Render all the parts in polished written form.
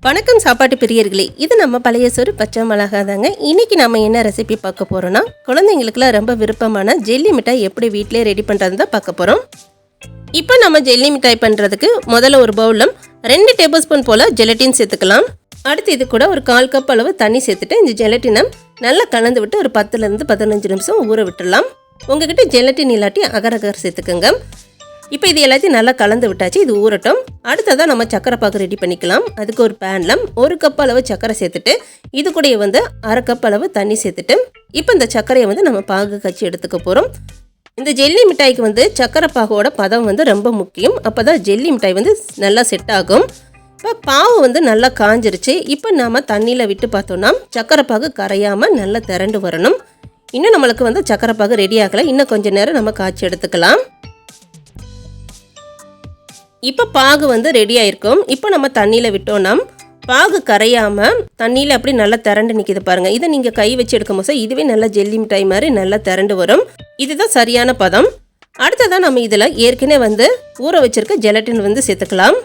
வணக்கம் சாப்பாட்டு பிரியர்களே, இது நம்ம பழைய சோறு பச்சைமொளகா தாங்க. இன்றைக்கி நம்ம என்ன ரெசிபி பார்க்க போகிறோன்னா, குழந்தைங்களுக்குலாம் ரொம்ப விருப்பமான ஜெல்லி மிட்டாய் எப்படி வீட்டிலே ரெடி பண்ணுறது தான் பார்க்க போகிறோம். இப்போ நம்ம ஜெல்லி மிட்டாய் பண்ணுறதுக்கு முதல்ல ஒரு பவுலில் 2 டேபிள் ஸ்பூன் போல் ஜெலட்டின் சேர்த்துக்கலாம். அடுத்து இது கூட ஒரு 1/4 கப் அளவு தண்ணி சேர்த்துட்டு இந்த ஜெலட்டினை நல்லா கலந்து விட்டு ஒரு 10லேருந்து 15 நிமிஷம் ஊற விட்டுடலாம். உங்ககிட்ட ஜெலட்டின் இல்லாட்டி அகர் சேர்த்துக்கோங்க. இப்போ இது எல்லாத்தையும் நல்லா கலந்து விட்டாச்சு, இது ஊறட்டும். அடுத்ததாக நம்ம சக்கரை பாகு ரெடி பண்ணிக்கலாம். அதுக்கு ஒரு பேனில் 1 கப் அளவு சக்கரை சேர்த்துட்டு இது கூட 1/2 கப் அளவு தண்ணி சேர்த்துட்டு இப்போ இந்த சர்க்கரையை நம்ம பாகு காய்ச்சி எடுத்துக்க போகிறோம். இந்த ஜெல்லி மிட்டாய்க்கு சக்கரை பாகோட பதம் ரொம்ப முக்கியம். அப்போ தான் ஜெல்லி மிட்டாய் நல்லா செட் ஆகும். இப்போ பாவு நல்லா காஞ்சிருச்சு. இப்போ நாம் தண்ணியில் விட்டு பார்த்தோன்னா சக்கரை பாகு கரையாமல் நல்லா திரண்டு வரணும். இன்னும் நம்மளுக்கு சக்கரை பாகு ரெடி ஆகலை. இன்னும் கொஞ்சம் நேரம் நம்ம காய்ச்சி எடுத்துக்கலாம். இப்போ பாகு ரெடி ஆகிருக்கும். இப்போ நம்ம தண்ணியில் விட்டோன்னா பாகு கரையாமல் தண்ணியில் அப்படி நல்லா திரண்டு நிற்கிது பாருங்கள். இதை நீங்கள் கை வச்சு எடுக்கும் போது இதுவே நல்லா ஜெல்லி மிட்டாய் மாதிரி நல்லா திரண்டு வரும். இதுதான் சரியான பதம். அடுத்ததான் நம்ம இதில் ஏற்கனவே ஊற வச்சுருக்க ஜெலட்டின் சேர்த்துக்கலாம்.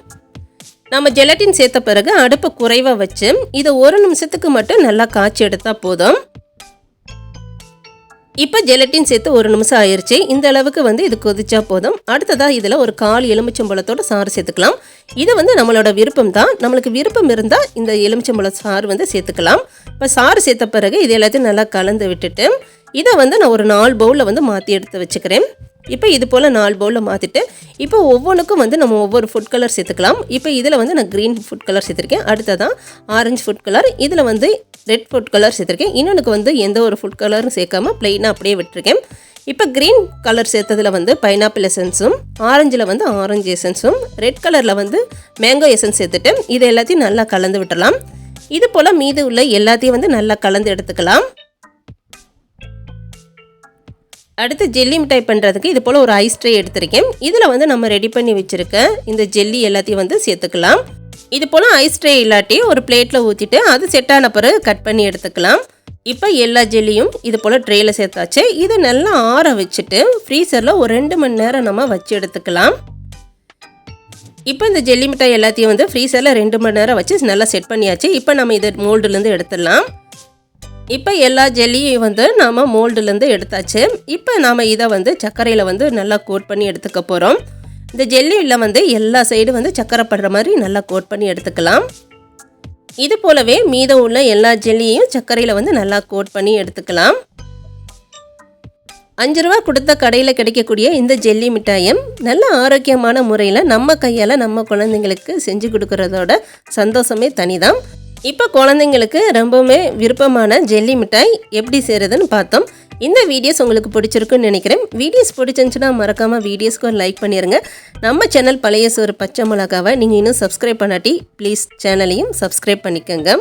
நம்ம ஜெலட்டின் சேர்த்த பிறகு அடுப்பை குறைவாக வச்சு இதை 1 நிமிஷத்துக்கு மட்டும் நல்லா காய்ச்சி எடுத்தால் போதும். இப்போ ஜெலட்டின் சேர்த்து 1 நிமிஷம் ஆயிடுச்சு. இந்த அளவுக்கு இது கொதிச்சா போதும். அடுத்ததாக இதில் ஒரு 1/4 எலுமிச்சம்பழத்தோட சாறு சேர்த்துக்கலாம். இது நம்மளோட விருப்பம் தான். நம்மளுக்கு விருப்பம் இருந்தால் இந்த எலுமிச்சம்பழ சாறு சேர்த்துக்கலாம். இப்போ சாறு சேர்த்த பிறகு இது எல்லாத்தையும் நல்லா கலந்து விட்டுட்டு இதை நான் ஒரு 4 பவுலில் மாற்றி எடுத்து வச்சுக்கிறேன். இப்போ இது போல் 4 பவுலில் மாற்றிட்டு இப்போ ஒவ்வொன்றுக்கும் நம்ம ஒவ்வொரு ஃபுட் கலர் சேர்த்துக்கலாம். இப்போ இதில் நான் க்ரீன் ஃபுட் கலர் சேர்த்துருக்கேன். அடுத்ததான் ஆரஞ்சு ஃபுட் கலர், இதில் ரெட் ஃபுட் கலர் சேர்த்துருக்கேன். இன்னொன்றுக்கு எந்த ஒரு ஃபுட் கலரும் சேர்க்காமல் ப்ளெயினாக அப்படியே விட்டுருக்கேன். இப்போ க்ரீன் கலர் சேர்த்ததில் பைனாப்பிள் எசன்ஸும், ஆரஞ்சில் ஆரஞ்சு எசன்ஸும், ரெட் கலரில் மேங்கோ எசன்ஸ் சேர்த்துட்டு இது எல்லாத்தையும் நல்லா கலந்து விட்டுடலாம். இது போல் மீது உள்ள எல்லாத்தையும் நல்லா கலந்து எடுத்துக்கலாம். அடுத்து ஜெல்லி மிட்டாய் பண்ணுறதுக்கு இது போல் ஒரு ஐஸ் ட்ரே எடுத்திருக்கேன். இதில் நம்ம ரெடி பண்ணி வச்சுருக்க இந்த ஜெல்லி எல்லாத்தையும் சேர்த்துக்கலாம். இது போல் ஐஸ் ட்ரே இல்லாட்டி ஒரு பிளேட்டில் ஊற்றிட்டு அது செட் ஆன பிறகு கட் பண்ணி எடுத்துக்கலாம். இப்போ எல்லா ஜெல்லியும் இது போல் ட்ரேயில் சேர்த்தாச்சு. இதை நல்லா ஆற வச்சுட்டு ஃப்ரீசரில் ஒரு 2 மணி நேரம் நம்ம வச்சு எடுத்துக்கலாம். இப்போ இந்த ஜெல்லி மிட்டாய் எல்லாத்தையும் ஃப்ரீசரில் 2 மணி நேரம் வச்சு நல்லா செட் பண்ணியாச்சு. இப்போ நம்ம இதை மோல்டுலேருந்து எடுத்துடலாம். இப்போ எல்லா ஜெல்லியும் நாம் மோல்டுலேருந்து எடுத்தாச்சு. இப்போ நாம் இதை சர்க்கரையில் நல்லா கோட் பண்ணி எடுத்துக்க போகிறோம். இந்த ஜெல்லியில் எல்லா சைடும் சர்க்கரை படுற மாதிரி நல்லா கோட் பண்ணி எடுத்துக்கலாம். இது போலவே மீதம் உள்ள எல்லா ஜெல்லியையும் சர்க்கரையில் நல்லா கோட் பண்ணி எடுத்துக்கலாம். 5 ரூபா கொடுத்த கடையில் கிடைக்கக்கூடிய இந்த ஜெல்லி மிட்டாயை நல்ல ஆரோக்கியமான முறையில் நம்ம கையால் நம்ம குழந்தைங்களுக்கு செஞ்சு கொடுக்குறதோட சந்தோஷமே தனிதான். இப்போ குழந்தைங்களுக்கு ரொம்பவுமே விருப்பமான ஜெல்லி மிட்டாய் எப்படி செய்கிறதுன்னு பார்த்தோம். இந்த வீடியோஸ் உங்களுக்கு பிடிச்சிருக்குன்னு நினைக்கிறேன். வீடியோஸ் பிடிச்சிருந்துச்சுன்னா மறக்காமல் வீடியோஸ்க்கு ஒரு லைக் பண்ணிடுங்க. நம்ம சேனல் பழைய சோறு பச்சை மிளகாவை நீங்கள் இன்னும் சப்ஸ்கிரைப் பண்ணாட்டி ப்ளீஸ் சேனலையும் சப்ஸ்கிரைப் பண்ணிக்கோங்க.